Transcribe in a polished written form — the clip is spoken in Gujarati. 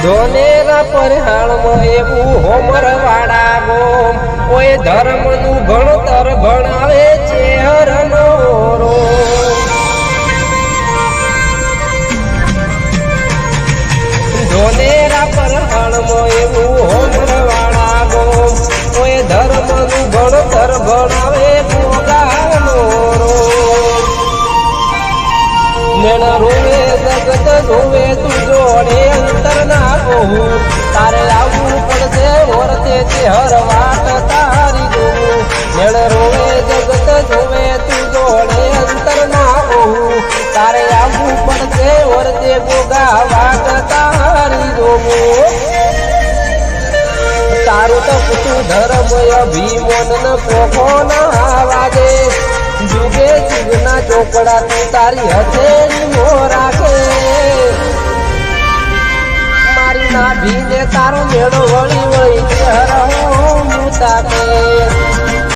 ધોનેરા પરહાણમાં એવું હોમર વાળા ગોમ કોઈ ધર્મનું ભણતર ભણાવે છે હરનો ધોનેરા પરહાણમાં એવું હોમર વાળા ગોમ કોઈ ધર્મનું ભણતર ભણાવે ભોગાનો નેણ રોવે જગત જોવે તું જોડે અંતર ના કહું તારે આવવું પડશે ઓરતે હર વાટ તારી જોવું નેણ રોવે જગત જોવે તું જોડે અંતર ના કહું તારે આવવું પડશે ઓરતે ગોગા વાટ તારી જોવું તારું તપતું ધર્મ અભિમન પોખો ના વાગે જુગે જુગના ચોકડા તું તારી હથેળી મો રાખે મારી નાભીને તારો મેળો વળી વળી હર